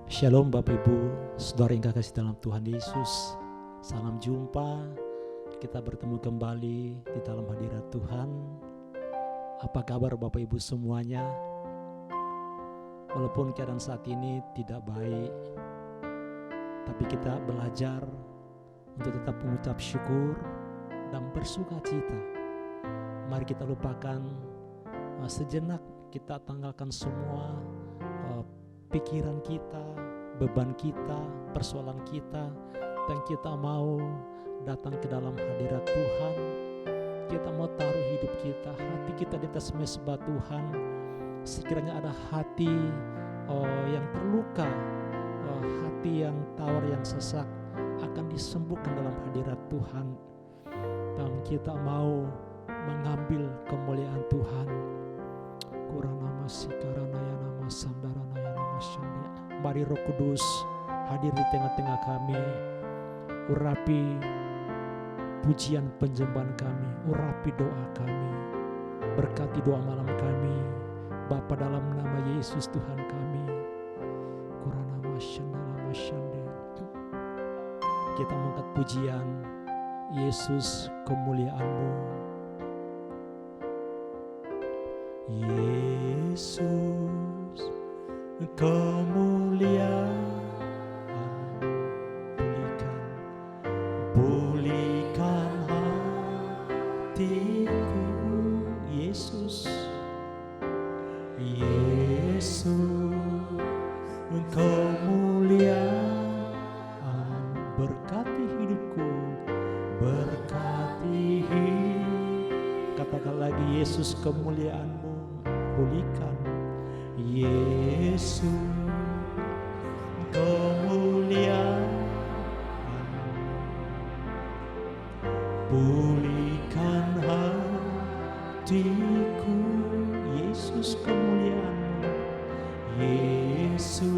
Shalom Bapak Ibu, Saudara yang kekasih dalam Tuhan Yesus. Salam jumpa, kita bertemu kembali di dalam hadirat Tuhan. Apa kabar Bapak Ibu semuanya? Walaupun keadaan saat ini tidak baik, tapi kita belajar untuk tetap mengucap syukur dan bersuka cita. Mari kita lupakan sejenak, kita tanggalkan semua pikiran kita, beban kita, persoalan kita, dan kita mau datang ke dalam hadirat Tuhan. Kita mau taruh hidup kita, hati kita di atas mezbah Tuhan. Sekiranya ada hati yang terluka, hati yang tawar, yang sesak, akan disembuhkan dalam hadirat Tuhan. Dan kita mau mengambil kemuliaan Tuhan. Kurana masikarana ya nama sandarana ya nama syandia. Mari Roh Kudus hadir di tengah-tengah kami. Urapi pujian penyembahan kami, urapi doa kami. Berkati doa malam kami. Bapa, dalam nama Yesus Tuhan kami. Kurana masyandala masyandia. Kita mengangkat pujian Yesus, kemuliaan-Mu. Yesus, kemuliaan, pulihkan hatiku. Yesus, Yesus, kemuliaan, berkati hidupku, berkati hidup. Katakan lagi, Yesus, kemuliaan-Mu. Pulihkan, Yesus, kemuliaan, pulihkan hatiku. Yesus, kemuliaan-Mu. Yesus,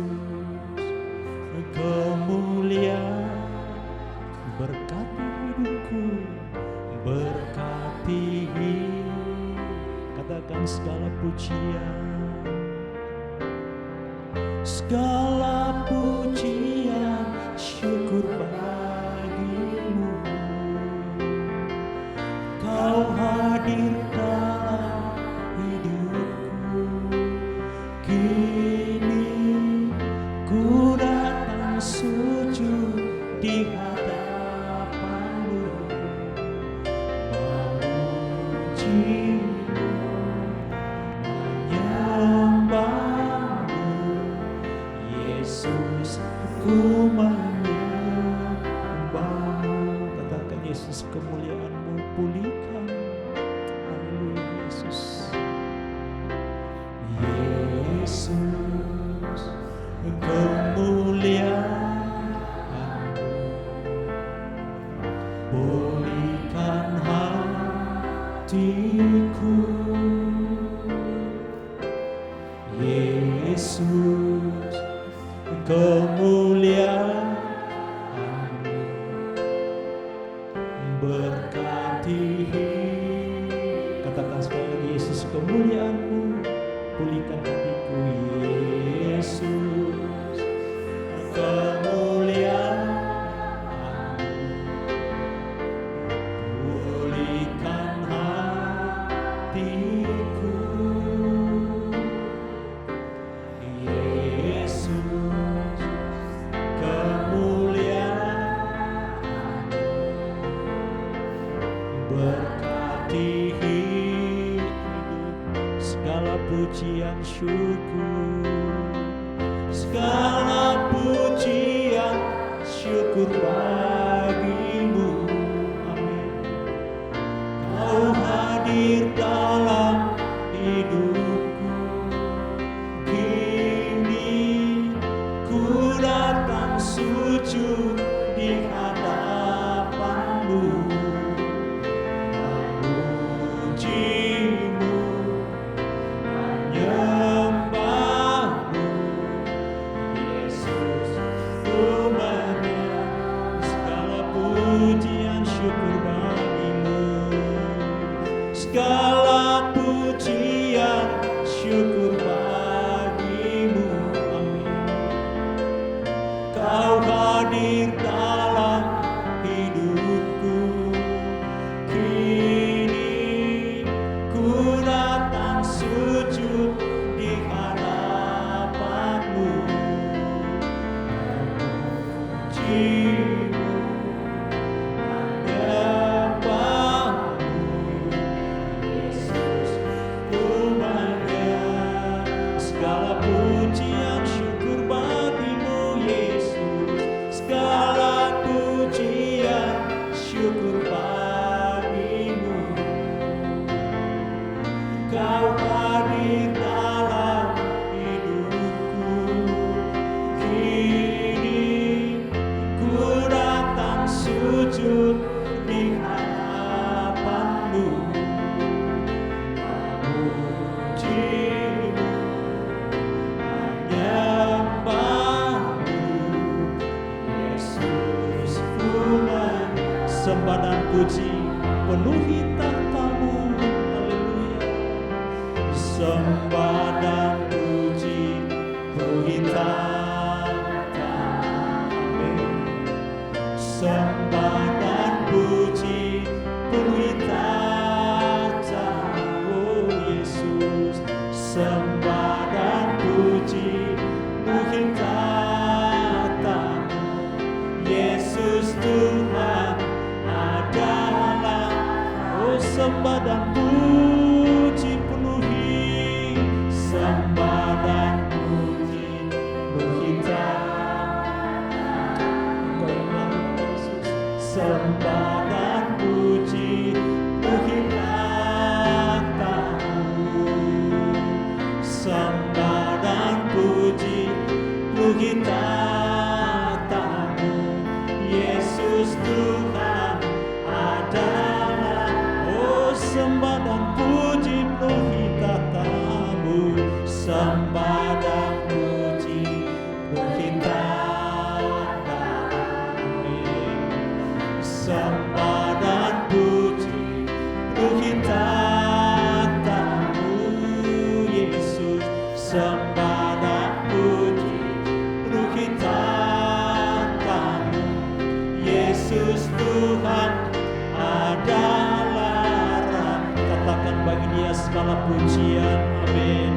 kemuliaan, berkati hidupku, berkati hidup. Katakan segala pujian, segala pujian, syukur bagimu. Kau hadir dalam hidupku. Kini ku datang sujud di hadapan-Mu, memuji, ku menyembah-Mu. Katakan, Yesus, kemuliaan-Mu pulihkan. Haleluya, Yesus. Yesus, kemuliaan-Mu, pulihkan hatiku. Yesus, kemuliaan-Mu, berkati hidup. Katakan sekali lagi, Yesus, kemuliaan-Mu, pulihkan hatiku. Yesus, kemuliaan-Mu, pulihkan hatiku. Berkati hidup, segala pujian syukur, segala pujian syukur bagi-Mu. Amin. Kau hadir dalam hidupku. Kini ku datang sujud di hadapan-Mu. Segala pujian syukur bagi-Mu. Amin. Kau hadir dalam hidupku. Kini ku datang sujud di hadapan-Mu, memuji-Mu, menyembah-Mu, Yesus. Pulang sembah dan puji penuhi tahta-Mu. Haleluya. Sembah dan puji penuhi tahta-Mu. Sembah dan puji penuhi tahta-Mu, oh Yesus. Sembah dan puji penuhi tahta-Mu, Yesus. Tuhan adalah, oh sembah dan puji penuhi, sembah dan puji penuhi tahta-Mu, Yesus. Sembah dan puji penuhi tahta-Mu, sembah dan puji penuhi tahta-Mu, Yesus. Tuhan adalah, oh sembah dan puji penuhi tahta-Mu, sembah dan puji penuhi tahta-Mu, sembah dan puji penuhi tahta-Mu, Yesus. Sembah dan puji penuhi tahta-Mu, Yesus. Tuhan adalah Rabb. Katakan bagi Dia segala pujian. Amin.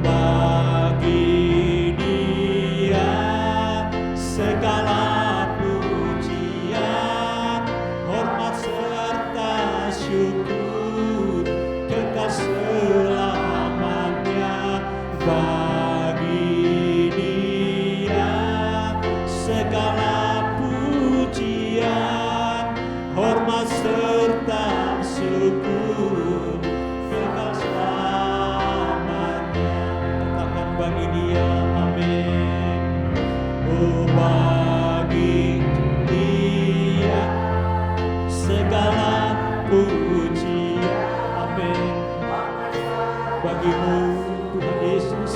Bagi Dia segala pujian, hormat serta syukur kekal selamanya. Bagi Dia segala pujian, hormat serta syukur kekal selamanya. Katakan bagi Dia. Amin. Oh bagi Dia segala pujian. Amin. Bagimu Tuhan Yesus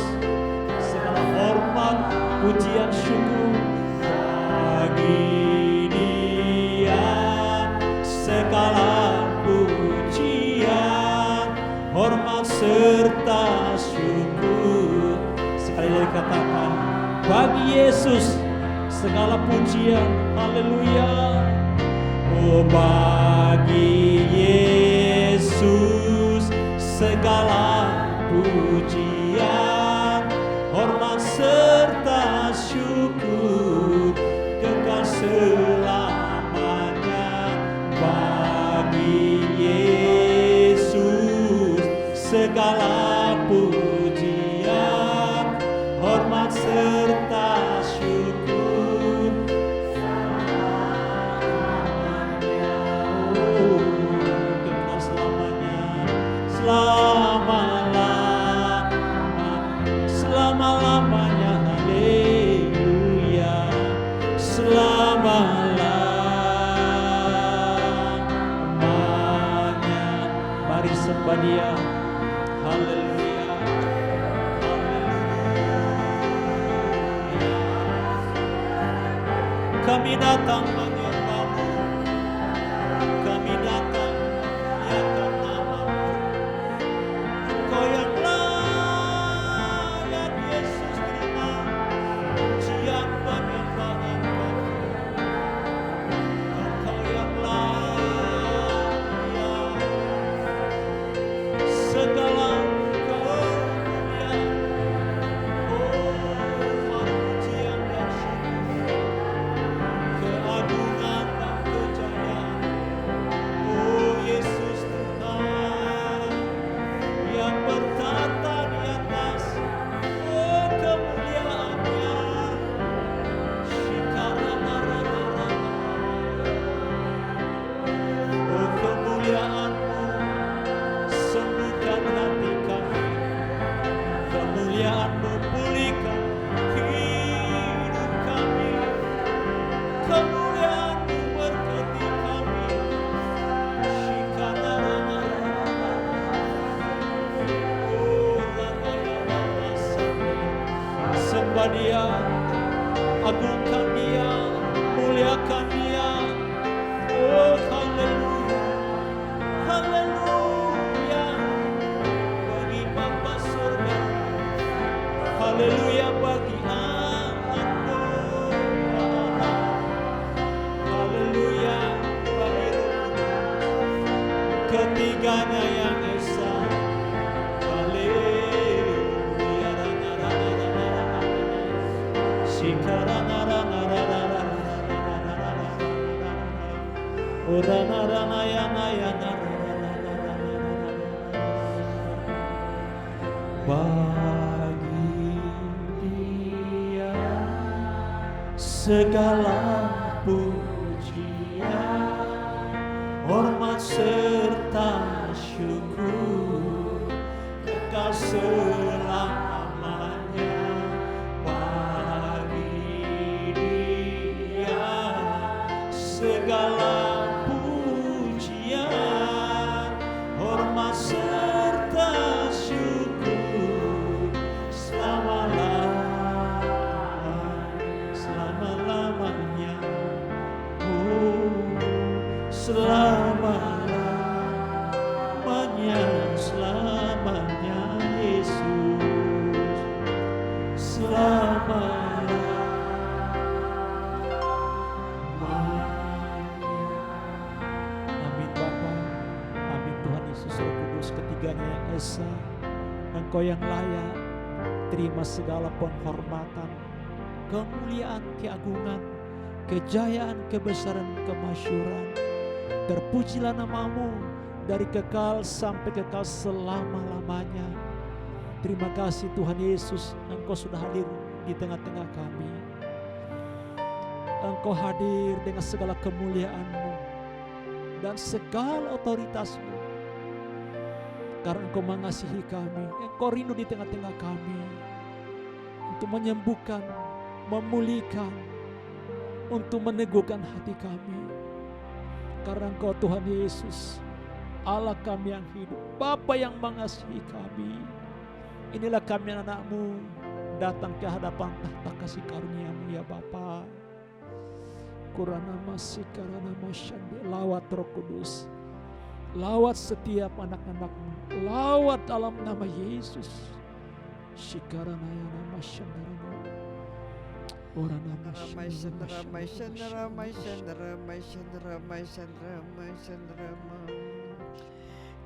segala hormat, pujian, syukur. Bagi Dia segala pujian, hormat serta syukur. Sekali lagi katakan, bagi Yesus segala pujian. Haleluya. Oh bagi Yesus segala pujian, hormat serta syukur kekal selamanya. Bagi Yesus segala pujian, hormat serta syukur selamanya. Oh, kekal selamanya. Selama-lamanya. Haleluya. Selama-lamanya. Mari sembah Dia. Haleluya. Haleluya. Kami datang menyembah-Mu, kami datang memuliakan nama-Mu. Engkau yang layak, Yesus, terima pujian penyembahan kami. Engkau yang layak segala kemuliaan. Oh, pujian dan syukur, keagungan Puja Dia, agungkan Dia, muliakan Dia. Oh haleluya, haleluya bagi Bapa surga, haleluya bagi anak domba, haleluya bagi Roh ketiganya yang esa. Haleluya, bagi Dia segala pujian, hormat serta syukur kekal selamanya. Bagi Dia segala pujian, hormat serta syukur selama-lamanya. Oh, selama-lamanya, selamanya Yesus, selama-lamanya. Amin Bapa, amin Tuhan Yesus Roh Kudus, ketiganya yang esa. Engkau yang layak terima segala penghormatan, kemuliaan, keagungan, kejayaan, kebesaran, kemasyuran. Terpujilah namamu dari kekal sampai kekal selama-lamanya. Terima kasih Tuhan Yesus, Engkau sudah hadir di tengah-tengah kami. Engkau hadir dengan segala kemuliaan-Mu dan segala otoritas-Mu. Karena Engkau mengasihi kami, Engkau rindu di tengah-tengah kami untuk menyembuhkan, memulihkan, untuk meneguhkan hati kami. Karena Engkau Tuhan Yesus, Allah kami yang hidup, Bapa yang mengasihi kami. Inilah kami anak-Mu datang ke hadapan tahta kasih karunia-Mu ya Bapa. Kurana masih karana masyande, lawat Roh Kudus, lawat setiap anak-anak-Mu, lawat dalam nama Yesus. Shikarana yana masyandarana, orana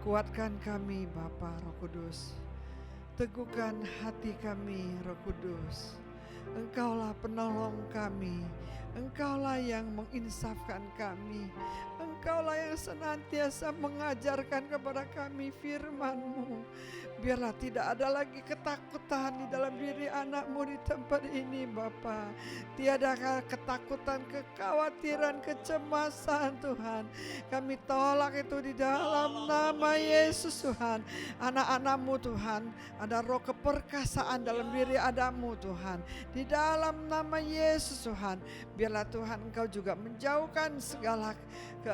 Kuatkan kami Bapa Roh Kudus, teguhkan hati kami Roh Kudus. Engkaulah penolong kami, Engkaulah yang menginsafkan kami, Engkaulah yang senantiasa mengajarkan kepada kami firman-Mu. Biarlah tidak ada lagi ketakutan di dalam diri anak-Mu di tempat ini Bapa. Tiada ketakutan, kekhawatiran, kecemasan Tuhan. Kami tolak itu di dalam nama Yesus Tuhan. Anak-anak-Mu Tuhan, ada roh keperkasaan dalam diri anak-Mu Tuhan. Di dalam nama Yesus Tuhan, biarlah Tuhan Engkau juga menjauhkan segala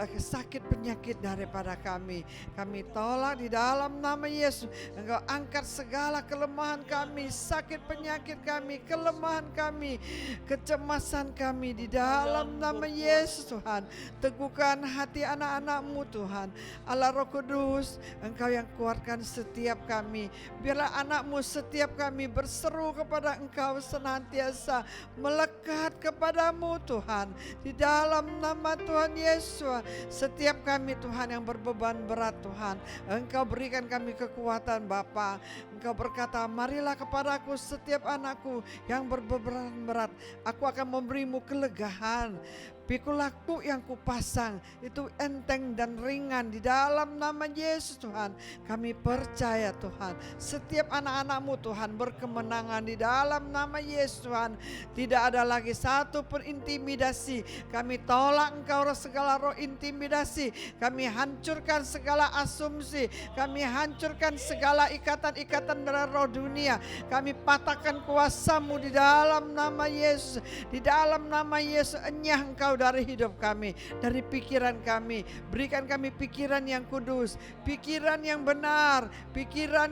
sakit penyakit daripada kami. Kami tolak di dalam nama Yesus. Engkau angkat segala kelemahan kami, sakit penyakit kami, kelemahan kami, kecemasan kami di dalam nama Yesus Tuhan. Teguhkan hati anak-anak-Mu Tuhan. Allah Roh Kudus, Engkau yang kuatkan setiap kami. Biarlah anak-Mu setiap kami berseru kepada Engkau senantiasa melekat kepadamu Tuhan. Di dalam nama Tuhan Yesus, setiap kami Tuhan yang berbeban berat Tuhan, Engkau berikan kami kekuatan Bapa. Engkau berkata, marilah kepadaku setiap anakku yang berbeban berat, aku akan memberimu kelegaan. Pikulah yang kupasang itu enteng dan ringan di dalam nama Yesus Tuhan. Kami percaya Tuhan, setiap anak-anak-Mu Tuhan berkemenangan di dalam nama Yesus Tuhan. Tidak ada lagi satu pun intimidasi. Kami tolak Engkau segala roh intimidasi. Kami hancurkan segala asumsi. Kami hancurkan segala ikatan-ikatan kejahatan dari roh dunia. Kami patahkan kuasa-Mu di dalam nama Yesus. Di dalam nama Yesus, enyah Engkau dari hidup kami, dari pikiran kami. Berikan kami pikiran yang kudus, pikiran yang benar, pikiran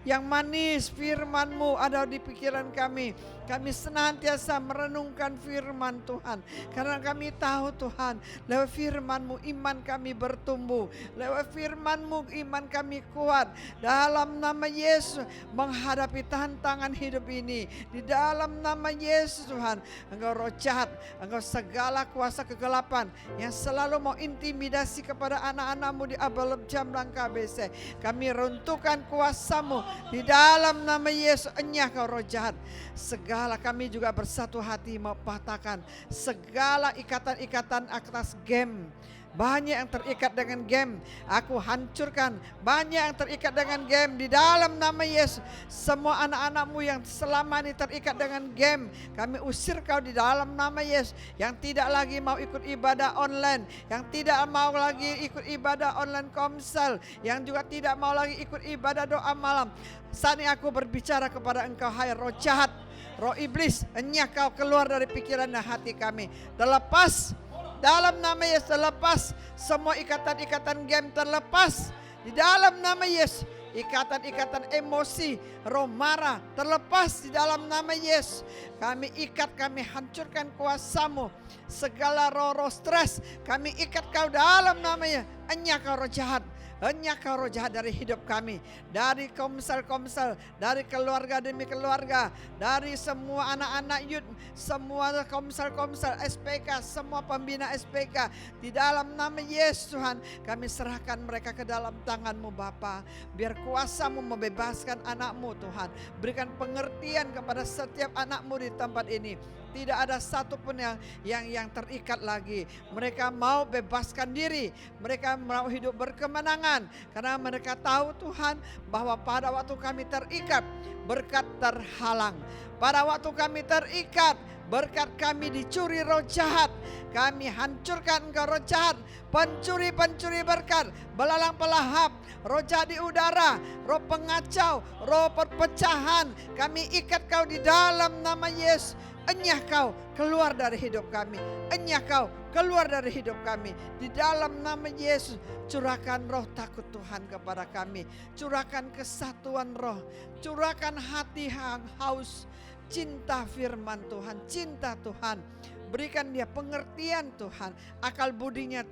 yang manis. Firman-Mu ada di pikiran kami. Kami senantiasa merenungkan firman Tuhan, karena kami tahu Tuhan, lewat firman-Mu iman kami bertumbuh, lewat firman-Mu iman kami kuat. Dalam nama Yesus menghadapi tantangan hidup ini, di dalam nama Yesus Tuhan, Engkau roh jahat, Engkau segala kuasa kegelapan yang selalu mau intimidasi kepada anak-anak-Mu di Abalab Jamrang KBC, kami runtuhkan kuasa-Mu di dalam nama Yesus. Enyah Kau roh jahat. Segala kami juga bersatu hati mau patahkan segala ikatan-ikatan atas game. Banyak yang terikat dengan game, aku hancurkan. Banyak yang terikat dengan game di dalam nama Yesus. Semua anak-anak-Mu yang selama ini terikat dengan game, kami usir Kau di dalam nama Yesus. Yang tidak lagi mau ikut ibadah online, yang tidak mau lagi ikut ibadah online komsel, yang juga tidak mau lagi ikut ibadah doa malam. Saat ini aku berbicara kepada engkau, hai roh jahat, roh iblis, enyah Kau keluar dari pikiran dan hati kami. Terlepas dalam nama Yesus, terlepas semua ikatan-ikatan game, terlepas di dalam nama Yesus. Ikatan-ikatan emosi, roh marah, terlepas di dalam nama Yesus. Kami ikat, kami hancurkan kuasa-Mu. Segala roh-roh stres, kami ikat Kau dalam namanya. Enyah Kau roh jahat. Enyah Kau roh jahat dari hidup kami, dari komsel-komsel, dari keluarga demi keluarga, dari semua anak-anak youth, semua komsel-komsel SPK, semua pembina SPK. Di dalam nama Yesus Tuhan, kami serahkan mereka ke dalam tangan-Mu Bapa. Biar kuasa-Mu membebaskan anak-Mu Tuhan. Berikan pengertian kepada setiap anak-Mu di tempat ini. Tidak ada satupun yang terikat lagi. Mereka mau bebaskan diri. Mereka mau hidup berkemenangan. Karena mereka tahu Tuhan bahwa pada waktu kami terikat, berkat terhalang. Pada waktu kami terikat, berkat kami dicuri roh jahat. Kami hancurkan engkau roh jahat, pencuri-pencuri berkat, belalang pelahap, roh jahat di udara, roh pengacau, roh perpecahan. Kami ikat Kau di dalam nama Yesus. Enyah Kau keluar dari hidup kami. Enyah Kau keluar dari hidup kami. Di dalam nama Yesus, curahkan roh takut Tuhan kepada kami. Curahkan kesatuan roh. Curahkan hati yang haus cinta firman Tuhan, cinta Tuhan. Berikan dia pengertian Tuhan, akal budinya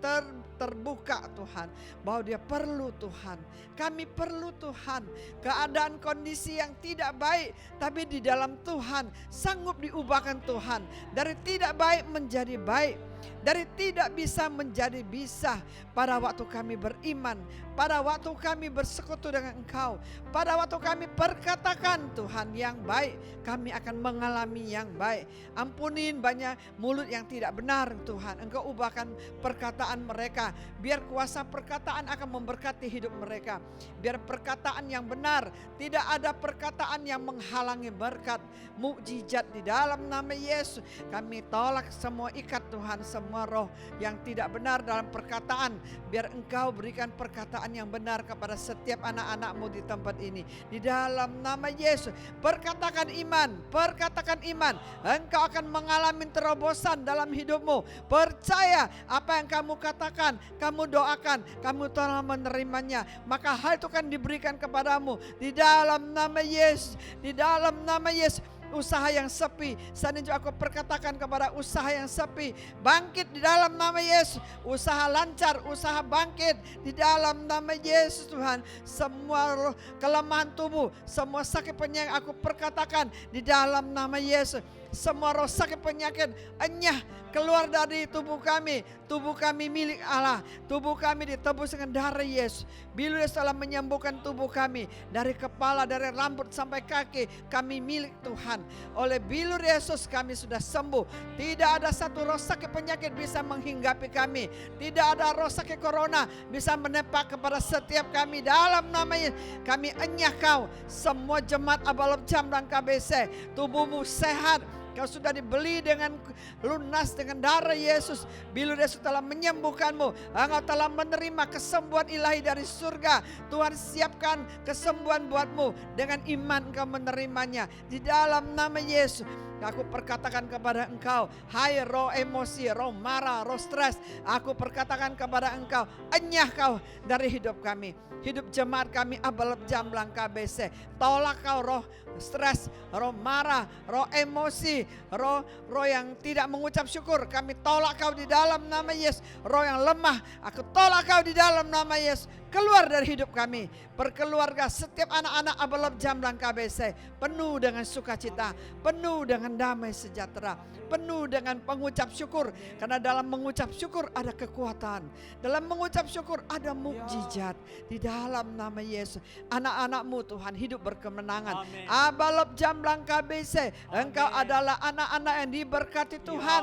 terbuka Tuhan, bahwa dia perlu Tuhan. Kami perlu Tuhan. Keadaan kondisi yang tidak baik, tapi di dalam Tuhan sanggup diubahkan Tuhan. Dari tidak baik menjadi baik, dari tidak bisa menjadi bisa. Pada waktu kami beriman, pada waktu kami bersekutu dengan Engkau, pada waktu kami perkatakan Tuhan yang baik, kami akan mengalami yang baik. Ampunin banyak mulut yang tidak benar Tuhan. Engkau ubahkan perkataan mereka, biar kuasa perkataan akan memberkati hidup mereka. Biar perkataan yang benar, tidak ada perkataan yang menghalangi berkat, mukjizat di dalam nama Yesus. Kami tolak semua ikat Tuhan, semua roh yang tidak benar dalam perkataan. Biar Engkau berikan perkataan yang benar kepada setiap anak-anak-Mu di tempat ini. Di dalam nama Yesus, perkatakan iman, perkatakan iman. Engkau akan mengalami terobosan dalam hidupmu. Percaya apa yang kamu katakan, kamu doakan, kamu telah menerimanya. Maka hal itu akan diberikan kepadamu. Di dalam nama Yesus, di dalam nama Yesus. Usaha yang sepi, saat ini juga aku perkatakan kepada usaha yang sepi, bangkit di dalam nama Yesus. Usaha lancar, usaha bangkit di dalam nama Yesus Tuhan. Semua kelemahan tubuh, semua sakit penyakit aku perkatakan di dalam nama Yesus. Semua roh sakit penyakit enyah keluar dari tubuh kami. Tubuh kami milik Allah. Tubuh kami ditebus dengan darah Yesus. Bilur Yesus telah menyembuhkan tubuh kami. Dari kepala, dari rambut sampai kaki, kami milik Tuhan. Oleh bilur Yesus kami sudah sembuh. Tidak ada satu roh sakit penyakit bisa menghinggapi kami. Tidak ada roh sakit corona bisa menempak kepada setiap kami. Dalam nama Yesus kami enyah Kau. Semua jemaat Abalab Jamrang KBC, tubuhmu sehat, Kau sudah dibeli dengan lunas dengan darah Yesus. Bila Yesus telah menyembuhkanmu, Engkau telah menerima kesembuhan ilahi dari surga. Tuhan siapkan kesembuhan buatmu. Dengan iman engkau menerimanya. Di dalam nama Yesus, aku perkatakan kepada engkau, hai roh emosi, roh marah, roh stres, aku perkatakan kepada engkau, enyah kau dari hidup kami. Hidup jemaat kami Abalep Jamblang KBC. Tolak kau roh stres, roh marah, roh emosi, roh yang tidak mengucap syukur. Kami tolak kau di dalam nama Yesus. Roh yang lemah, aku tolak kau di dalam nama Yesus. Keluar dari hidup kami. Berkeluarga setiap anak-anak Abalep Jamblang KBC penuh dengan sukacita, penuh dengan damai sejahtera, penuh dengan pengucap syukur. Karena dalam mengucap syukur ada kekuatan. Dalam mengucap syukur ada mukjizat. Di dalam nama Yesus, anak-anakmu Tuhan hidup berkemenangan. Abalep Jamblang KBC, engkau adalah anak-anak yang diberkati Tuhan.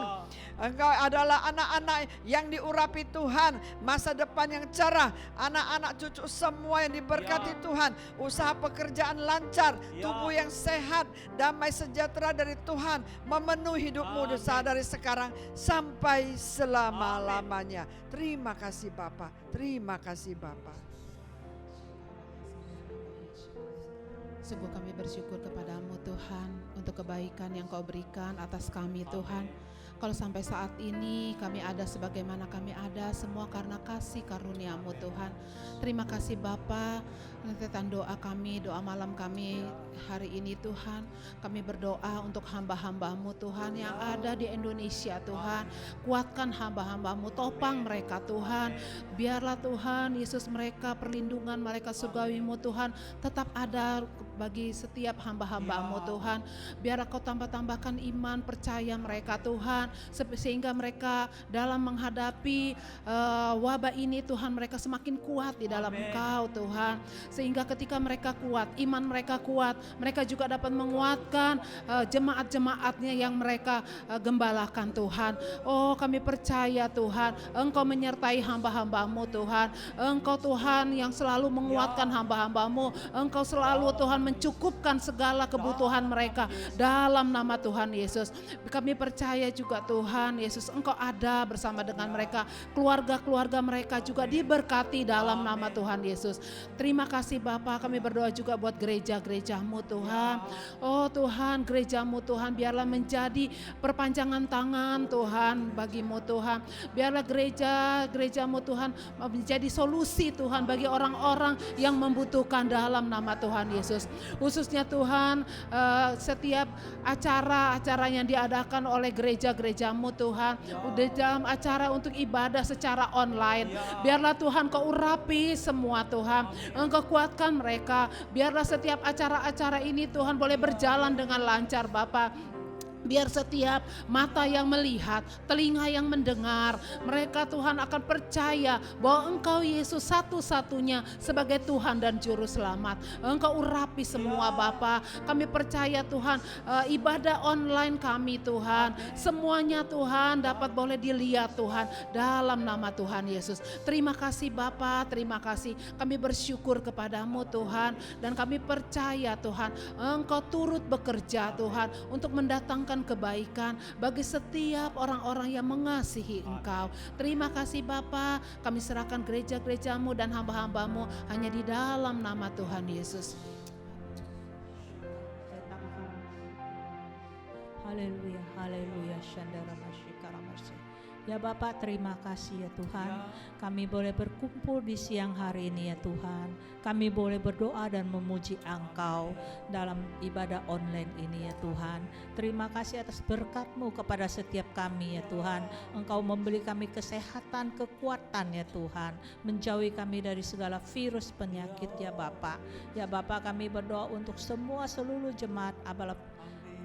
Engkau adalah anak-anak yang diurapi Tuhan. Masa depan yang cerah, anak-anak cucu semua yang diberkati Tuhan. Usaha pekerjaan lancar, tubuh yang sehat, damai sejahtera dari Tuhan memenuhi hidupmu dosa dari sekarang sampai selama-lamanya. Terima kasih Bapa, terima kasih Bapa. Sungguh kami bersyukur kepadamu Tuhan untuk kebaikan yang kau berikan atas kami Tuhan. Kalau sampai saat ini kami ada sebagaimana kami ada, semua karena kasih karunia-Mu Tuhan. Terima kasih Bapa. Rentetan doa kami, doa malam kami hari ini Tuhan. Kami berdoa untuk hamba-hamba-Mu Tuhan yang ada di Indonesia Tuhan. Kuatkan hamba-hamba-Mu, topang mereka Tuhan. Biarlah Tuhan Yesus mereka, perlindungan mereka surgawi-Mu Tuhan tetap ada bagi setiap hamba-hamba-Mu Tuhan. Biar Kau tambah-tambahkan iman percaya mereka Tuhan, sehingga mereka dalam menghadapi wabah ini Tuhan, mereka semakin kuat di dalam Engkau Tuhan. Sehingga ketika mereka kuat, iman mereka kuat, mereka juga dapat menguatkan jemaat-jemaatnya yang mereka gembalakan Tuhan. Oh kami percaya Tuhan, Engkau menyertai hamba-hamba-Mu Tuhan. Engkau Tuhan yang selalu menguatkan hamba-hamba-Mu. Engkau selalu Tuhan mencukupkan segala kebutuhan mereka dalam nama Tuhan Yesus. Kami percaya juga Tuhan Yesus, Engkau ada bersama dengan mereka. Keluarga-keluarga mereka juga diberkati dalam nama Tuhan Yesus. Terima kasih Bapa, kami berdoa juga buat gereja-gereja-Mu Tuhan. Oh Tuhan, gereja-Mu Tuhan biarlah menjadi perpanjangan tangan Tuhan bagi-Mu Tuhan. Biarlah gereja-gereja-Mu Tuhan menjadi solusi Tuhan bagi orang-orang yang membutuhkan dalam nama Tuhan Yesus. Khususnya Tuhan setiap acara-acara yang diadakan oleh gereja-gereja-Mu Tuhan, udah dalam acara untuk ibadah secara online. Biarlah Tuhan Kau urapi semua Tuhan. Engkau kuatkan mereka. Biarlah setiap acara-acara ini Tuhan boleh berjalan dengan lancar Bapa. Biar setiap mata yang melihat, telinga yang mendengar, mereka Tuhan akan percaya bahwa Engkau Yesus satu-satunya sebagai Tuhan dan Juru Selamat. Engkau urapi semua Bapa. Kami percaya Tuhan, ibadah online kami Tuhan, semuanya Tuhan dapat boleh dilihat Tuhan dalam nama Tuhan Yesus. Terima kasih Bapa, terima kasih. Kami bersyukur kepadamu Tuhan, dan kami percaya Tuhan, Engkau turut bekerja Tuhan untuk mendatangkan kebaikan bagi setiap orang-orang yang mengasihi Engkau. Terima kasih Bapa, kami serahkan gereja-gereja-Mu dan hamba-hamba-Mu hanya di dalam nama Tuhan Yesus. Haleluya, haleluya, syandara masyikara masih. Ya Bapak, terima kasih ya Tuhan. Kami boleh berkumpul di siang hari ini ya Tuhan. Kami boleh berdoa dan memuji Engkau dalam ibadah online ini ya Tuhan. Terima kasih atas berkat-Mu kepada setiap kami ya Tuhan. Engkau memberi kami kesehatan, kekuatan ya Tuhan. Menjauhi kami dari segala virus penyakit ya Bapak. Ya Bapak, kami berdoa untuk semua seluruh jemaat Abalep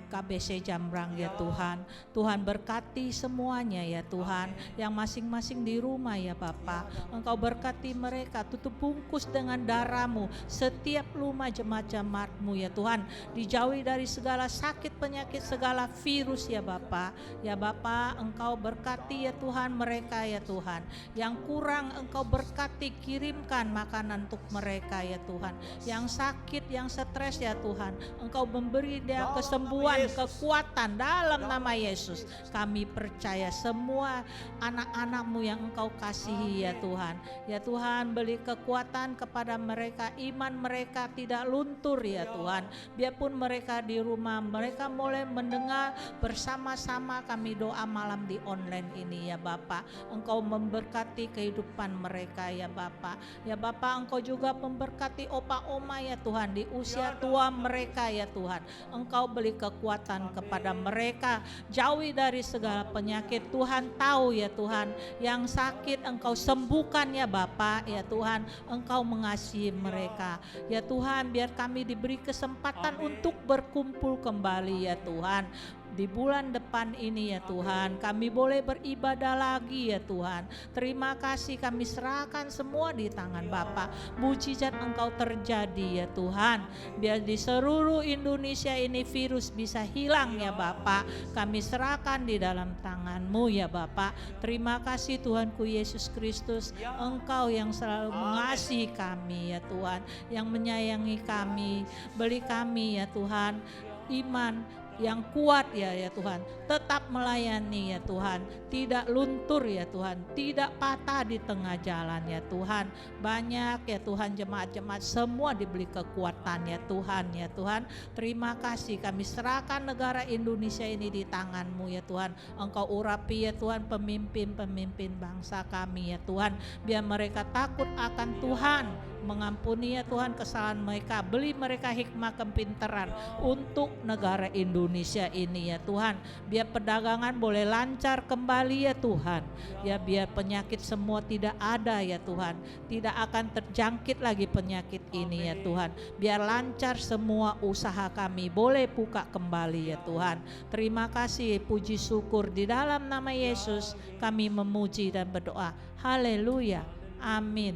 KBC Jamblang ya Tuhan. Tuhan berkati semuanya ya Tuhan, yang masing-masing di rumah ya Bapa. Engkau berkati mereka, tutup bungkus dengan darah-Mu setiap rumah jemaat-jemaat-Mu ya Tuhan. Dijauhi dari segala sakit penyakit, segala virus ya Bapa. Ya Bapa, Engkau berkati ya Tuhan mereka ya Tuhan. Yang kurang Engkau berkati, kirimkan makanan untuk mereka ya Tuhan. Yang sakit, yang stres ya Tuhan, Engkau memberi dia kesembuhan Yesus. kekuatan dalam nama Yesus. Kami percaya semua anak-anak-Mu yang Engkau kasihi ya Tuhan. Ya Tuhan, beri kekuatan kepada mereka, iman mereka tidak luntur ya Tuhan. Biarpun mereka di rumah, mereka mulai mendengar bersama-sama kami doa malam di online ini ya Bapa. Engkau memberkati kehidupan mereka ya Bapa. Ya Bapa, Engkau juga memberkati opa oma ya Tuhan di usia tua mereka ya Tuhan. Engkau beri kekuatan kepada mereka, jauhi dari segala penyakit. Tuhan tahu ya Tuhan, yang sakit Engkau sembuhkan ya Bapa ya Tuhan. Engkau mengasihi mereka ya Tuhan. Biar kami diberi kesempatan untuk berkumpul kembali ya Tuhan. Di bulan depan ini ya Tuhan, kami boleh beribadah lagi ya Tuhan. Terima kasih, kami serahkan semua di tangan Bapa. Mujizat Engkau terjadi ya Tuhan. Biar di seluruh Indonesia ini virus bisa hilang ya Bapa. Kami serahkan di dalam tangan-Mu ya Bapa. Terima kasih Tuhanku Yesus Kristus. Engkau yang selalu mengasihi kami ya Tuhan, yang menyayangi kami. Beri kami ya Tuhan iman yang kuat ya Tuhan, tetap melayani ya Tuhan, tidak luntur ya Tuhan, tidak patah di tengah jalan ya Tuhan. Banyak ya Tuhan jemaat-jemaat semua diberi kekuatan ya Tuhan ya Tuhan. Terima kasih, kami serahkan negara Indonesia ini di tangan-Mu ya Tuhan. Engkau urapi ya Tuhan pemimpin-pemimpin bangsa kami ya Tuhan, biar mereka takut akan Tuhan, mengampuni ya Tuhan kesalahan mereka, beri mereka hikmah kepintaran untuk negara Indonesia ini ya Tuhan. Biar perdagangan boleh lancar kembali ya Tuhan. Ya biar penyakit semua tidak ada ya Tuhan, tidak akan terjangkit lagi penyakit ini ya Tuhan. Biar lancar semua usaha kami boleh buka kembali ya Tuhan. Terima kasih, puji syukur di dalam nama Yesus kami memuji dan berdoa. Haleluya, amin.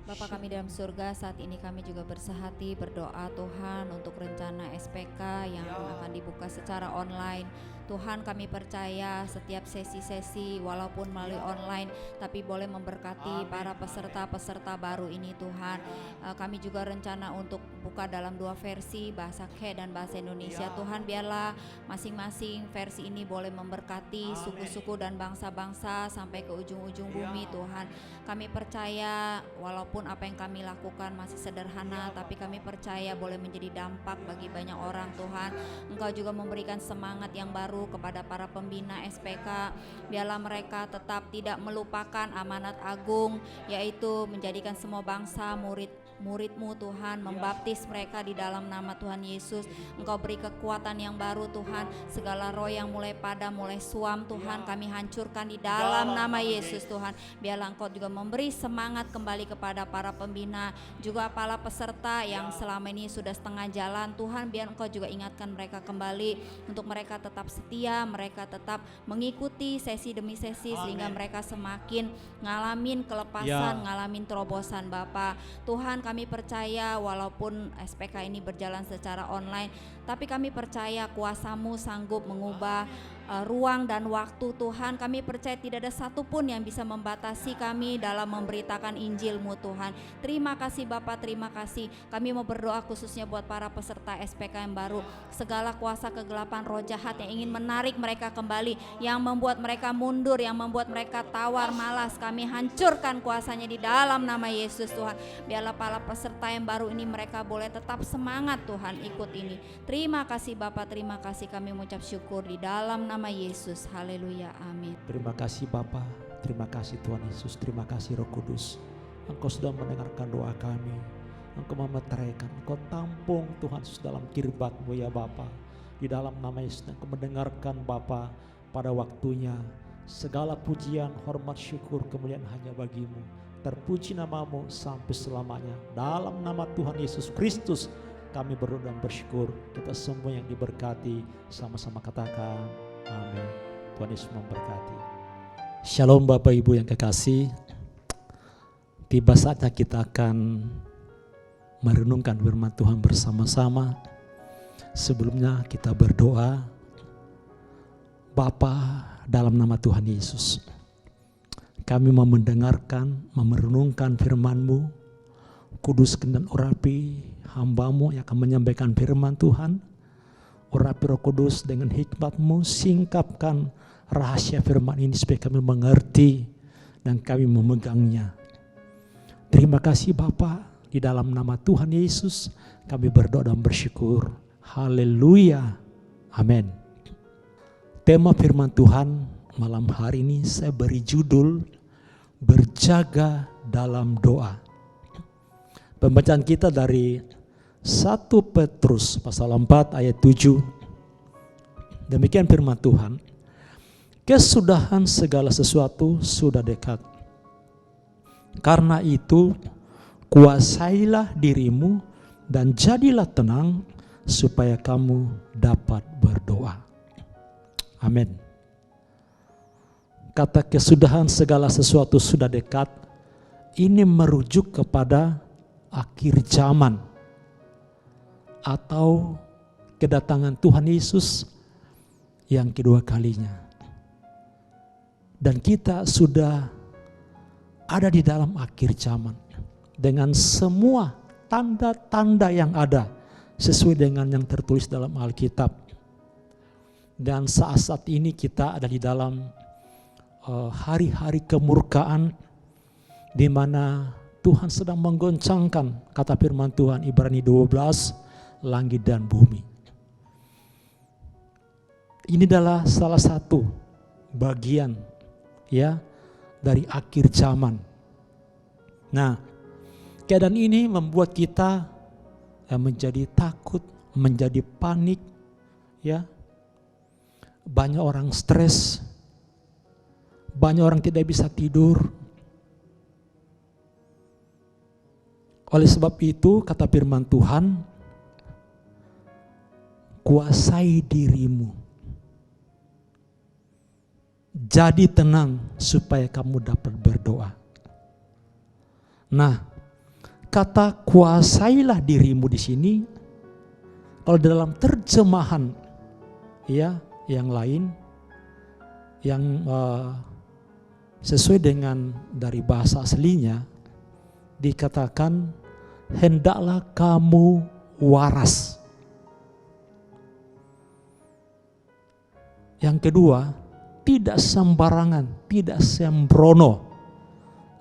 Bapa kami dalam surga, saat ini kami juga bersehati berdoa Tuhan untuk rencana SPK yang akan dibuka secara online. Tuhan, kami percaya setiap sesi-sesi walaupun melalui online tapi boleh memberkati para peserta-peserta baru ini Tuhan. Kami juga rencana untuk buka dalam 2 versi, bahasa K dan bahasa Indonesia. Tuhan, biarlah masing-masing versi ini boleh memberkati suku-suku dan bangsa-bangsa sampai ke ujung-ujung bumi Tuhan. Kami percaya walaupun apa yang kami lakukan masih sederhana, tapi kami percaya boleh menjadi dampak bagi banyak orang Tuhan. Engkau juga memberikan semangat yang baru kepada para pembina SPK. Biarlah mereka tetap tidak melupakan amanat agung, yaitu menjadikan semua bangsa murid-Mu Tuhan, membaptis mereka di dalam nama Tuhan Yesus. Engkau beri kekuatan yang baru Tuhan. Segala roh yang mulai padam, mulai suam Tuhan, kami hancurkan di dalam nama Yesus Tuhan. Biarlah Engkau juga memberi semangat kembali kepada para pembina, juga para peserta yang selama ini sudah setengah jalan Tuhan. Biar Engkau juga ingatkan mereka kembali untuk mereka tetap setia, mereka tetap mengikuti sesi demi sesi sehingga mereka semakin ngalamin kelepasan, ngalamin terobosan Bapa. Tuhan, kami percaya walaupun SPK ini berjalan secara online, tapi kami percaya kuasa-Mu sanggup mengubah ruang dan waktu Tuhan. Kami percaya tidak ada satupun yang bisa membatasi kami dalam memberitakan Injil-Mu Tuhan. Terima kasih Bapa, terima kasih. Kami mau berdoa khususnya buat para peserta SPK yang baru. Segala kuasa kegelapan, roh jahat yang ingin menarik mereka kembali, yang membuat mereka mundur, yang membuat mereka tawar malas, kami hancurkan kuasanya di dalam nama Yesus Tuhan. Biarlah para peserta yang baru ini mereka boleh tetap semangat Tuhan ikut ini. Terima kasih Bapa, terima kasih, kami mengucap syukur di dalam nama Yesus. Haleluya, amin. Terima kasih Bapa, terima kasih Tuhan Yesus, terima kasih Roh Kudus. Engkau sudah mendengarkan doa kami, Engkau memeteraikan, Engkau tampung Tuhan Yesus dalam kirbat-Mu ya Bapa. Di dalam nama Yesus Engkau mendengarkan Bapa pada waktunya. Segala pujian, hormat, syukur, kemuliaan hanya bagi-Mu. Terpuji nama-Mu sampai selamanya. Dalam nama Tuhan Yesus Kristus kami berdoa dan bersyukur. Kita semua yang diberkati sama-sama katakan amin. Tuhan Yesus memberkati. Shalom Bapak Ibu yang kekasih. Tiba saatnya kita akan merenungkan firman Tuhan bersama-sama. Sebelumnya kita berdoa. Bapa, dalam nama Tuhan Yesus, kami mau mendengarkan, merenungkan firman-Mu. Kuduskan dan urapi hamba-Mu yang akan menyampaikan firman Tuhan. Urapi Roh Kudus dengan hikmat-Mu, singkapkan rahasia firman ini supaya kami mengerti dan kami memegangnya. Terima kasih Bapa, di dalam nama Tuhan Yesus kami berdoa dan bersyukur. Haleluya. Amin. Tema firman Tuhan malam hari ini saya beri judul berjaga dalam doa. Pembacaan kita dari 1 Petrus pasal 4 ayat 7. Demikian firman Tuhan. Kesudahan segala sesuatu sudah dekat. Karena itu kuasailah dirimu dan jadilah tenang supaya kamu dapat berdoa. Amin. Kata kesudahan segala sesuatu sudah dekat, ini merujuk kepada akhir zaman atau kedatangan Tuhan Yesus yang kedua kalinya. Dan kita sudah ada di dalam akhir zaman dengan semua tanda-tanda yang ada sesuai dengan yang tertulis dalam Alkitab. Dan saat-saat ini kita ada di dalam hari-hari kemurkaan di mana Tuhan sedang menggoncangkan, kata firman Tuhan Ibrani 12, langit dan bumi. Ini adalah salah satu bagian ya dari akhir zaman. Nah, keadaan ini membuat kita menjadi takut, menjadi panik, ya. Banyak orang stres, banyak orang tidak bisa tidur. Oleh sebab itu, kata firman Tuhan, kuasai dirimu. Jadi tenang supaya kamu dapat berdoa. Nah, kata kuasailah dirimu di sini, kalau dalam terjemahan ya yang lain, yang sesuai dengan dari bahasa aslinya, dikatakan hendaklah kamu waras. Yang kedua, tidak sembarangan, tidak sembrono.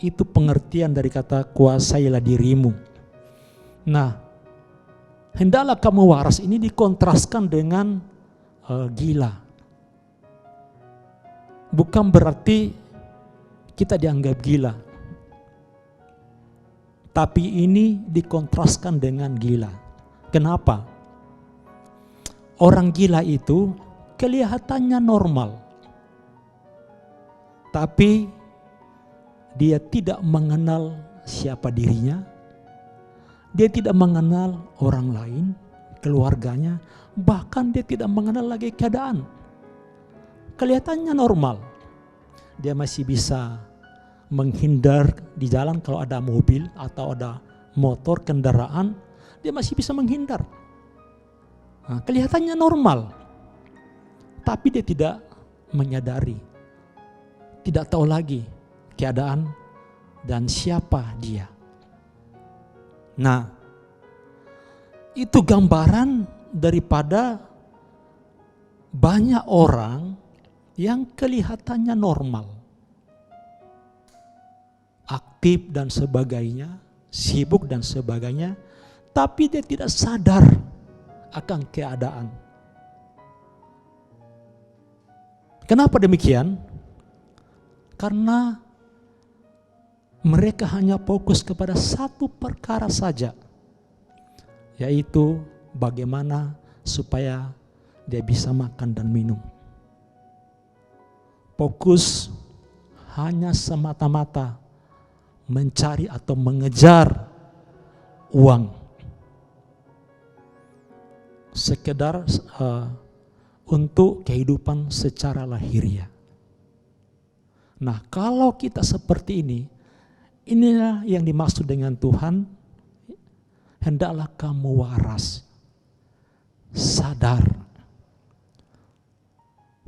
Itu pengertian dari kata kuasailah dirimu. Nah, hendaklah kamu waras ini dikontraskan dengan gila. Bukan berarti kita dianggap gila. Tapi ini dikontraskan dengan gila. Kenapa? Orang gila itu kelihatannya normal. Tapi dia tidak mengenal siapa dirinya, dia tidak mengenal orang lain, keluarganya, bahkan dia tidak mengenal lagi keadaan. Kelihatannya normal, dia masih bisa menghindar di jalan kalau ada mobil atau ada motor, kendaraan, dia masih bisa menghindar. Nah, kelihatannya normal, tapi dia tidak menyadari, tidak tahu lagi keadaan dan siapa dia. Nah, itu gambaran daripada banyak orang yang kelihatannya normal, aktif dan sebagainya, sibuk dan sebagainya, tapi dia tidak sadar akan keadaan. Kenapa demikian? Karena mereka hanya fokus kepada satu perkara saja, yaitu bagaimana supaya dia bisa makan dan minum. Fokus hanya semata-mata mencari atau mengejar uang, sekedar untuk kehidupan secara lahiriah. Nah, kalau kita seperti ini, inilah yang dimaksud dengan Tuhan, hendaklah kamu waras, sadar.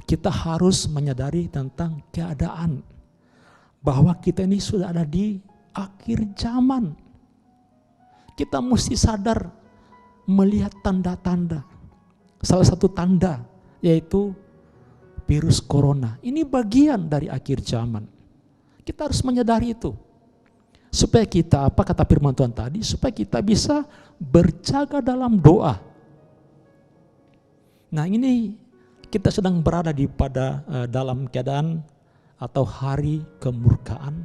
Kita harus menyadari tentang keadaan, bahwa kita ini sudah ada di akhir zaman. Kita mesti sadar melihat tanda-tanda. Salah satu tanda yaitu virus corona. Ini bagian dari akhir zaman. Kita harus menyadari itu. Supaya kita, apa kata firman Tuhan tadi, supaya kita bisa berjaga dalam doa. Nah, ini kita sedang berada dalam keadaan atau hari kemurkaan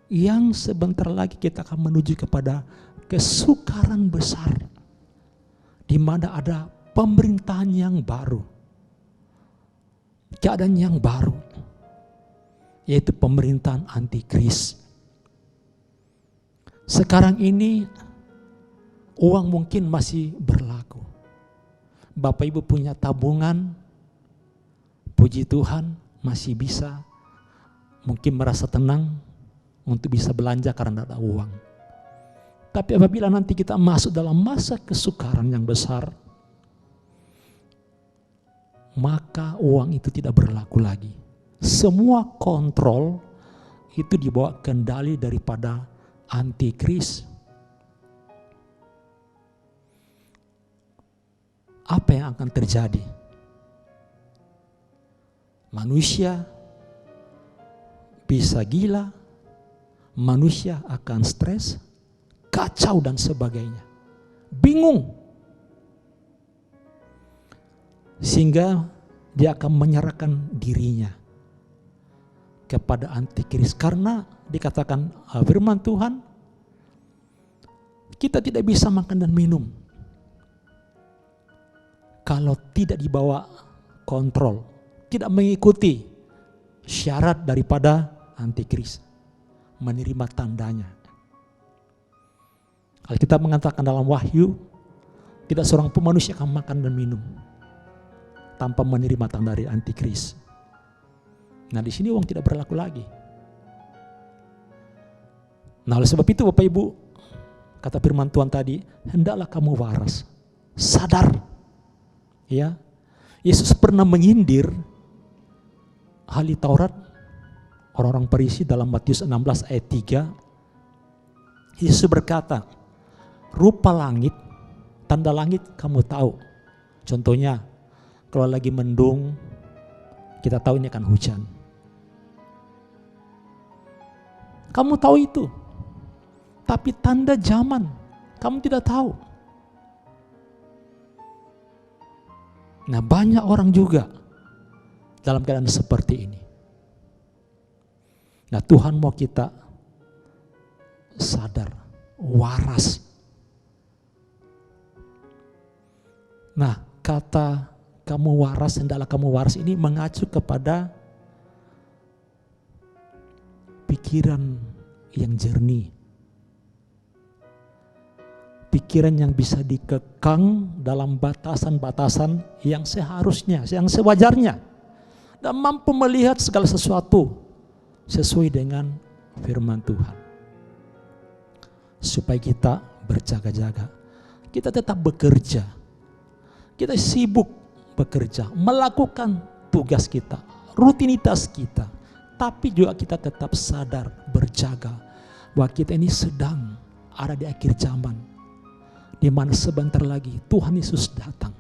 yang sebentar lagi kita akan menuju kepada kesukaran besar, di mana ada pemerintahan yang baru, keadaan yang baru, yaitu pemerintahan antikris. Sekarang ini uang mungkin masih berlaku. Bapak Ibu punya tabungan, puji Tuhan masih bisa mungkin merasa tenang untuk bisa belanja karena ada uang. Tapi apabila nanti kita masuk dalam masa kesukaran yang besar, maka uang itu tidak berlaku lagi. Semua kontrol itu dibawa kendali daripada antikris. Apa yang akan terjadi? Manusia bisa gila, manusia akan stres, kacau dan sebagainya, bingung, sehingga dia akan menyerahkan dirinya kepada antikris. Karena dikatakan firman Tuhan, kita tidak bisa makan dan minum kalau tidak dibawa kontrol, tidak mengikuti syarat daripada antikris, menerima tandanya. Alkitab mengatakan dalam Wahyu, tidak seorang pun manusia akan makan dan minum tanpa menerima tanda dari antikris. Nah, di sini uang tidak berlaku lagi. Nah, oleh sebab itu Bapak Ibu, kata firman Tuhan tadi, hendaklah kamu waras, sadar. Ya, Yesus pernah menyindir ahli Taurat, orang-orang Farisi dalam Matius 16 ayat 3. Yesus berkata, rupa langit, tanda langit kamu tahu. Contohnya, kalau lagi mendung, kita tahu ini akan hujan. Kamu tahu itu. Tapi tanda zaman, kamu tidak tahu. Nah, banyak orang juga dalam keadaan seperti ini. Nah, Tuhan mau kita sadar, waras. Nah, kata kamu waras, hendaklah kamu waras ini mengacu kepada pikiran yang jernih. Pikiran yang bisa dikekang dalam batasan-batasan yang seharusnya, yang sewajarnya. Dan mampu melihat segala sesuatu sesuai dengan firman Tuhan. Supaya kita berjaga-jaga. Kita tetap bekerja. Kita sibuk bekerja, melakukan tugas kita, rutinitas kita. Tapi juga kita tetap sadar, berjaga bahwa kita ini sedang ada di akhir zaman, di mana sebentar lagi Tuhan Yesus datang.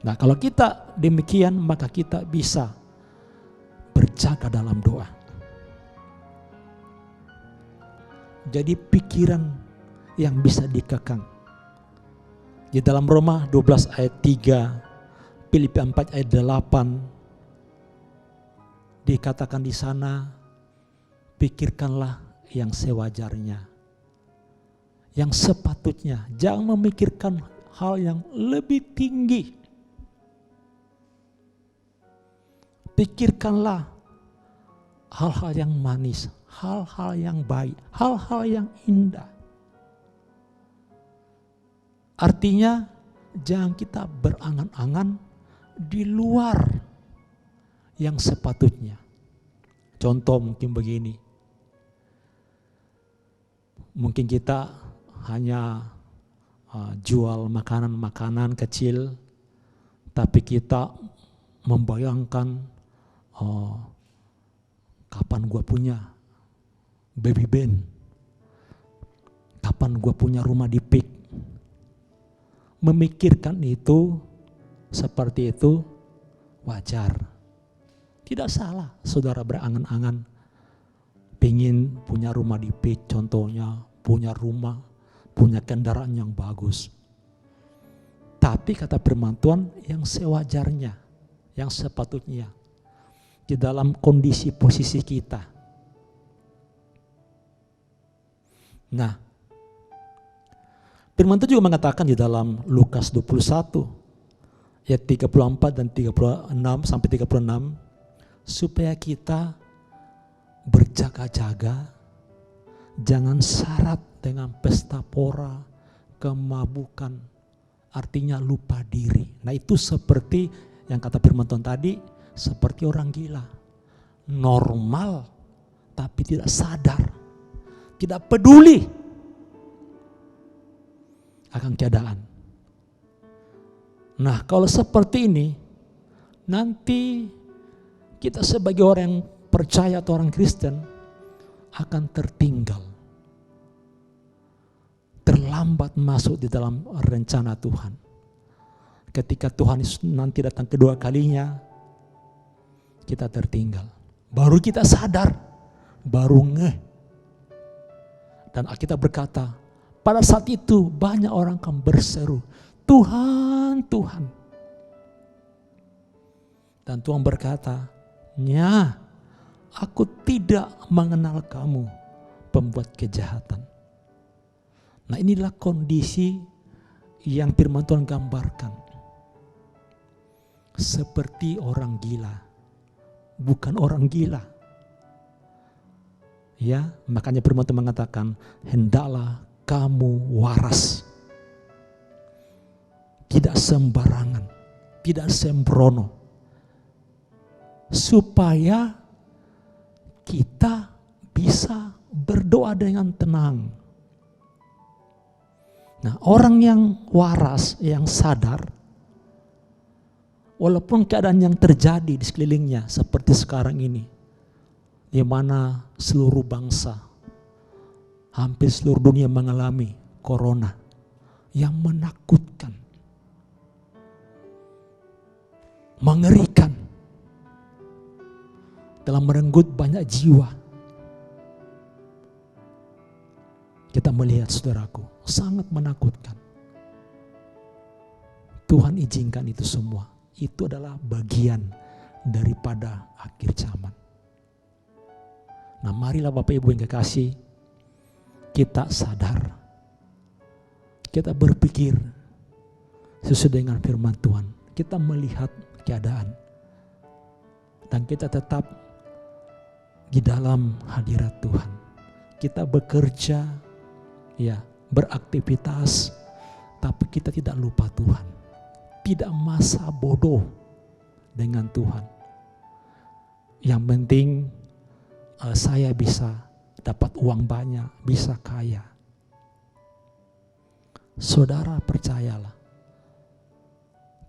Nah, kalau kita demikian, maka kita bisa berjaga dalam doa. Jadi pikiran yang bisa dikekang. Di dalam Roma 12 ayat 3, Filipi 4 ayat 8, dikatakan di sana, pikirkanlah yang sewajarnya, yang sepatutnya, jangan memikirkan hal yang lebih tinggi. Pikirkanlah hal-hal yang manis, hal-hal yang baik, hal-hal yang indah. Artinya jangan kita berangan-angan di luar yang sepatutnya. Contoh mungkin begini. Mungkin kita hanya jual makanan-makanan kecil, tapi kita membayangkan kapan gua punya baby band, kapan gua punya rumah di Pik. memikirkan itu seperti itu wajar. Tidak salah saudara berangan-angan pengen punya rumah di PIK contohnya, punya rumah, punya kendaraan yang bagus. Tapi kata firman Tuhan yang sewajarnya, yang sepatutnya di dalam kondisi posisi kita. Nah, firman Tuhan juga mengatakan di dalam Lukas 21 ayat 34 dan 36 sampai 36 supaya kita berjaga-jaga, jangan syarat dengan pesta pora, kemabukan, artinya lupa diri. Nah itu seperti yang kata firman Tuhan tadi, seperti orang gila. Normal tapi tidak sadar, tidak peduli akan keadaan. Nah kalau seperti ini, nanti kita sebagai orang yang percaya atau orang Kristen akan tertinggal, terlambat masuk di dalam rencana Tuhan. Ketika Tuhan nanti datang kedua kalinya, kita tertinggal. Baru kita sadar, baru ngeh. Dan Alkitab berkata, pada saat itu banyak orang akan berseru, Tuhan, Tuhan. Dan Tuhan berkata, "Nya, aku tidak mengenal kamu, pembuat kejahatan." Nah inilah kondisi yang firman Tuhan gambarkan. Seperti orang gila, bukan orang gila. Ya, makanya firman Tuhan mengatakan, hendaklah kamu waras. Tidak sembarangan, tidak sembrono. Supaya kita bisa berdoa dengan tenang. Nah, orang yang waras, yang sadar, walaupun keadaan yang terjadi di sekelilingnya seperti sekarang ini, di mana seluruh bangsa, hampir seluruh dunia mengalami corona yang menakutkan, mengerikan, telah merenggut banyak jiwa. Kita melihat saudaraku, sangat menakutkan. Tuhan izinkan itu semua. Itu adalah bagian daripada akhir zaman. Nah marilah Bapak Ibu yang kekasih, kita sadar. Kita berpikir sesuai dengan firman Tuhan. Kita melihat keadaan. Dan kita tetap di dalam hadirat Tuhan. Kita bekerja, ya, beraktivitas, tapi kita tidak lupa Tuhan. Tidak masa bodoh dengan Tuhan. Yang penting saya bisa dapat uang banyak, bisa kaya. Saudara percayalah,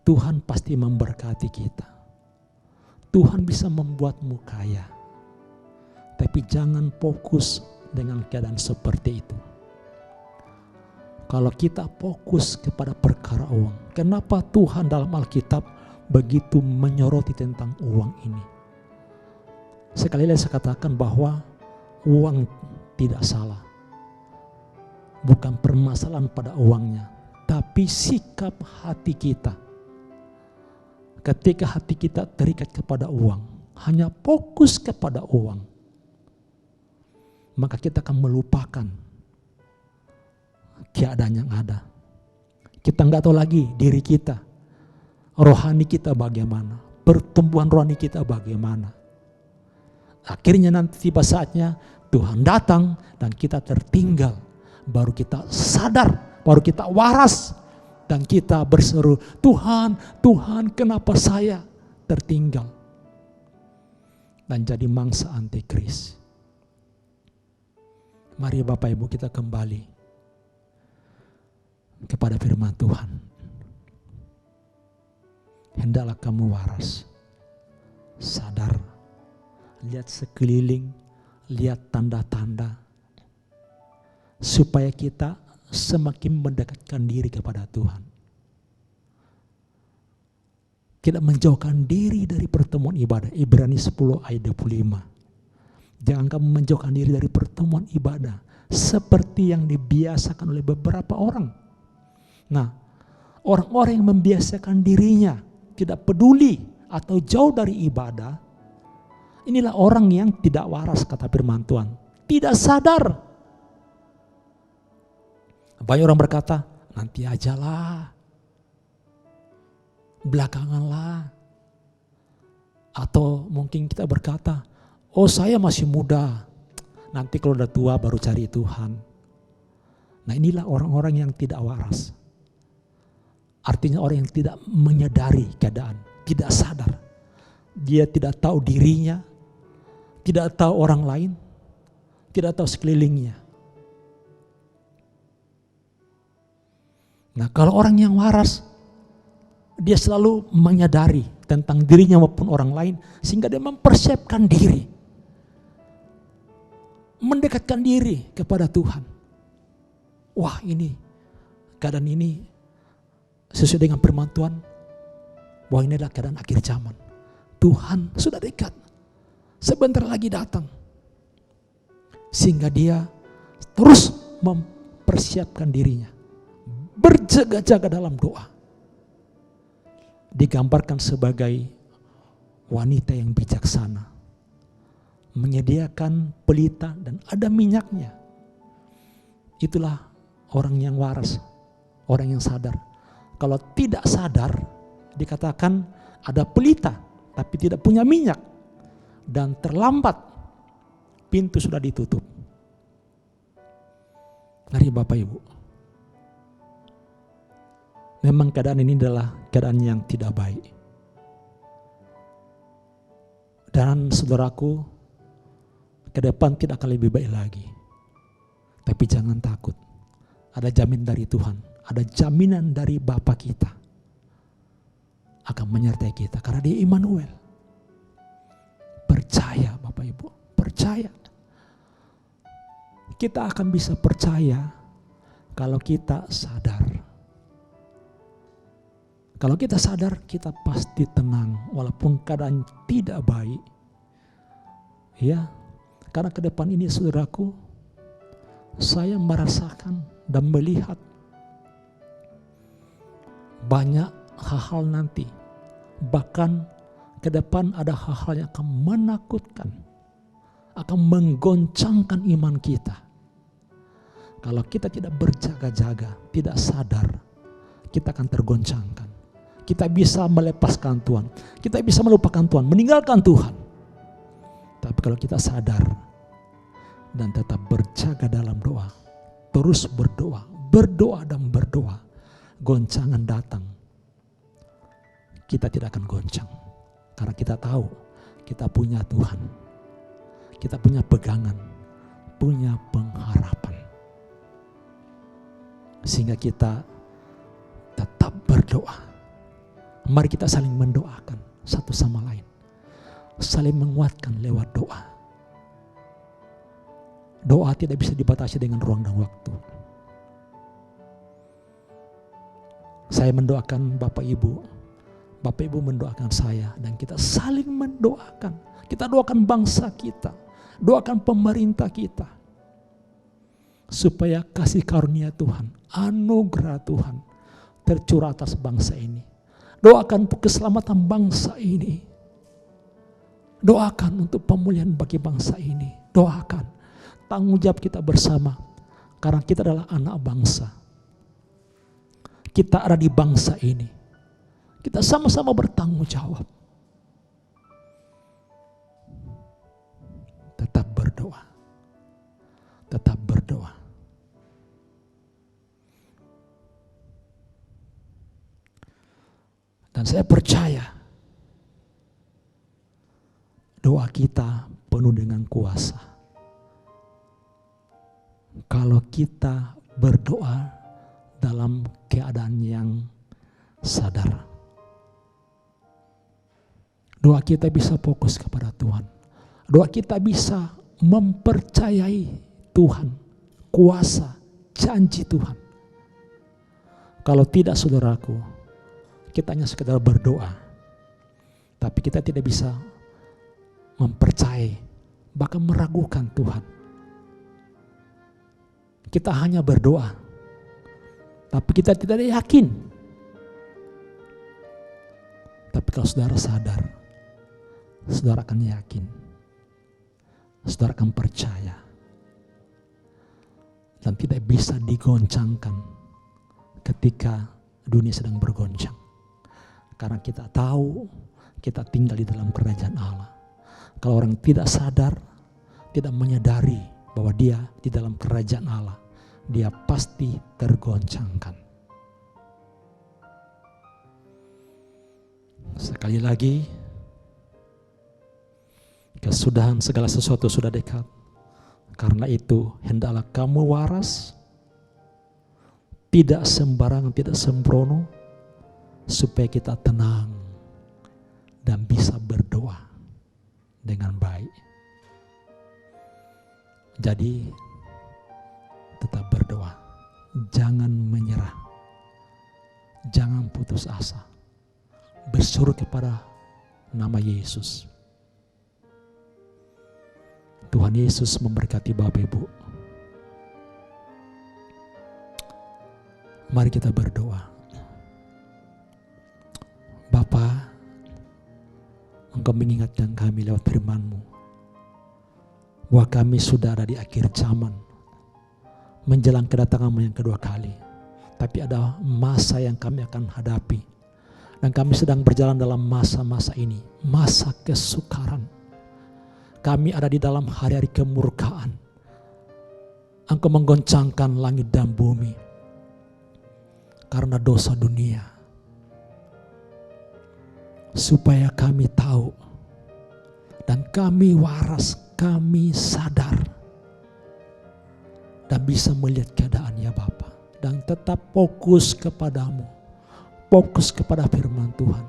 Tuhan pasti memberkati kita. Tuhan bisa membuatmu kaya. Tapi jangan fokus dengan keadaan seperti itu. Kalau kita fokus kepada perkara uang, kenapa Tuhan dalam Alkitab begitu menyoroti tentang uang ini? Sekali lagi saya katakan bahwa uang tidak salah. Bukan permasalahan pada uangnya, tapi sikap hati kita. Ketika hati kita terikat kepada uang, hanya fokus kepada uang, maka kita akan melupakan keadaan yang ada. Kita nggak tahu lagi diri kita, rohani kita bagaimana, pertumbuhan rohani kita bagaimana. Akhirnya nanti tiba saatnya Tuhan datang dan kita tertinggal. Baru kita sadar, baru kita waras. Dan kita berseru, Tuhan, Tuhan kenapa saya tertinggal. Dan jadi mangsa antikris. Mari Bapak Ibu kita kembali kepada firman Tuhan. Hendaklah kamu waras, sadar, lihat sekeliling, lihat tanda-tanda, supaya kita semakin mendekatkan diri kepada Tuhan. Kita menjauhkan diri dari pertemuan ibadah. Ibrani 10 ayat 25. Jangan kamu menjauhkan diri dari pertemuan ibadah seperti yang dibiasakan oleh beberapa orang. Nah, orang-orang yang membiasakan dirinya tidak peduli atau jauh dari ibadah, inilah orang yang tidak waras, kata firman Tuhan. Tidak sadar. Banyak orang berkata, nanti ajalah, belakangan lah. Atau mungkin kita berkata, oh saya masih muda, nanti kalau udah tua baru cari Tuhan. Nah inilah orang-orang yang tidak waras. Artinya orang yang tidak menyadari keadaan, tidak sadar. Dia tidak tahu dirinya, tidak tahu orang lain, tidak tahu sekelilingnya. Nah kalau orang yang waras, dia selalu menyadari tentang dirinya maupun orang lain, sehingga dia mempersiapkan diri, mendekatkan diri kepada Tuhan. Wah ini, keadaan ini sesuai dengan firman Tuhan, bahwa ini adalah keadaan akhir zaman. Tuhan sudah dekat, sebentar lagi datang. Sehingga dia terus mempersiapkan dirinya, berjaga-jaga dalam doa. Digambarkan sebagai wanita yang bijaksana, menyediakan pelita dan ada minyaknya. Itulah orang yang waras, orang yang sadar. Kalau tidak sadar, dikatakan ada pelita tapi tidak punya minyak, dan terlambat, pintu sudah ditutup. Mari Bapak Ibu, memang keadaan ini adalah keadaan yang tidak baik. Dan saudaraku, ke depan tidak akan lebih baik lagi. Tapi jangan takut, ada jamin dari Tuhan, ada jaminan dari Bapa kita akan menyertai kita, karena Dia Immanuel. Percaya Bapak Ibu, percaya. Kita akan bisa percaya kalau kita sadar. Kalau kita sadar, kita pasti tenang walaupun keadaan tidak baik. Ya, karena ke depan ini saudaraku, saya merasakan dan melihat banyak hal-hal nanti. Bahkan ke depan ada hal-hal yang akan menakutkan, akan menggoncangkan iman kita. Kalau kita tidak berjaga-jaga, tidak sadar, kita akan tergoncangkan. Kita bisa melepaskan Tuhan, kita bisa melupakan Tuhan, meninggalkan Tuhan. Tapi kalau kita sadar dan tetap berjaga dalam doa, terus berdoa, berdoa dan berdoa, goncangan datang, kita tidak akan goncang. Karena kita tahu kita punya Tuhan, kita punya pegangan, punya pengharapan. Sehingga kita tetap berdoa. Mari kita saling mendoakan satu sama lain, saling menguatkan lewat doa. Doa tidak bisa dibatasi dengan ruang dan waktu. Saya mendoakan Bapak Ibu mendoakan saya, dan kita saling mendoakan. Kita doakan bangsa kita, doakan pemerintah kita, supaya kasih karunia Tuhan, anugerah Tuhan tercurah atas bangsa ini. Doakan untuk keselamatan bangsa ini. Doakan untuk pemulihan bagi bangsa ini. Doakan. Tanggung jawab kita bersama, karena kita adalah anak bangsa. Kita ada di bangsa ini. Kita sama-sama bertanggung jawab. Tetap berdoa. Tetap berdoa. Dan saya percaya doa kita penuh dengan kuasa. Kalau kita berdoa dalam keadaan yang sadar, doa kita bisa fokus kepada Tuhan. Doa kita bisa mempercayai Tuhan, kuasa, janji Tuhan. Kalau tidak saudaraku, kita hanya sekedar berdoa, Tapi kita tidak bisa mempercayai, bahkan meragukan Tuhan. Kita hanya berdoa, tapi kita tidak yakin. Tapi kalau saudara sadar, saudara akan yakin, saudara akan percaya, dan tidak bisa digoncangkan ketika dunia sedang bergoncang. Karena kita tahu kita tinggal di dalam kerajaan Allah. Kalau orang tidak sadar, tidak menyadari bahwa dia di dalam kerajaan Allah, dia pasti tergoncangkan. Sekali lagi, kesudahan segala sesuatu sudah dekat. Karena itu hendaklah kamu waras, tidak sembarangan, tidak sembrono, supaya kita tenang dan bisa berdoa dengan baik. Jadi tetap berdoa, jangan menyerah, jangan putus asa, berseru kepada nama Yesus. Tuhan Yesus memberkati Bapak Ibu. Mari kita berdoa. Bapa, Engkau mengingatkan kami lewat firman-Mu bahwa kami sudah ada di akhir zaman, menjelang kedatangan-Mu yang kedua kali. Tapi ada masa yang kami akan hadapi, dan kami sedang berjalan dalam masa-masa ini, masa kesukaran. Kami ada di dalam hari-hari kemurkaan. Engkau menggoncangkan langit dan bumi karena dosa dunia, supaya kami tahu dan kami waras, kami sadar dan bisa melihat keadaan ya Bapa, dan tetap fokus kepadamu, fokus kepada firman Tuhan.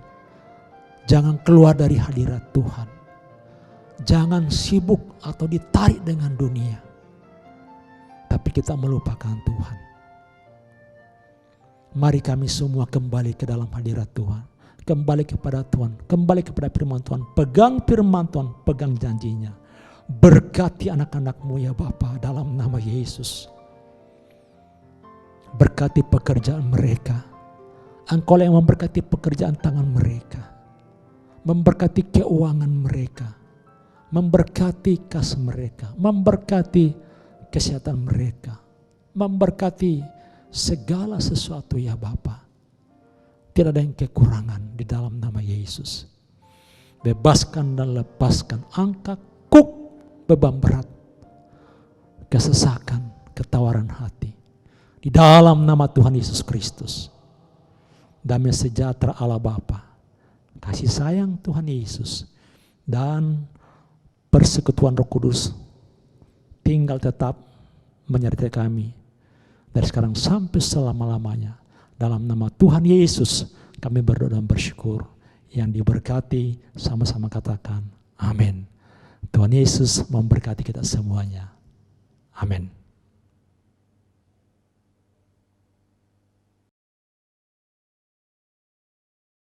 Jangan keluar dari hadirat Tuhan. Jangan sibuk atau ditarik dengan dunia, tapi kita melupakan Tuhan. Mari kami semua kembali ke dalam hadirat Tuhan, kembali kepada Tuhan, kembali kepada firman Tuhan. Pegang firman Tuhan, pegang janjinya. Berkati anak-anak-Mu ya Bapa dalam nama Yesus. Berkati pekerjaan mereka. Engkau yang memberkati pekerjaan tangan mereka, memberkati keuangan mereka, memberkati kas mereka, memberkati kesehatan mereka, memberkati segala sesuatu ya Bapa. Tidak ada yang kekurangan di dalam nama Yesus. Bebaskan dan lepaskan, angkat kuk beban berat, kesesakan, ketawaran hati. Di dalam nama Tuhan Yesus Kristus. Damai sejahtera Allah Bapa, kasih sayang Tuhan Yesus, dan persekutuan Roh Kudus tinggal tetap menyertai kami dari sekarang sampai selama-lamanya. Dalam nama Tuhan Yesus kami berdoa dan bersyukur. Yang diberkati sama-sama katakan amin. Tuhan Yesus memberkati kita semuanya. Amin.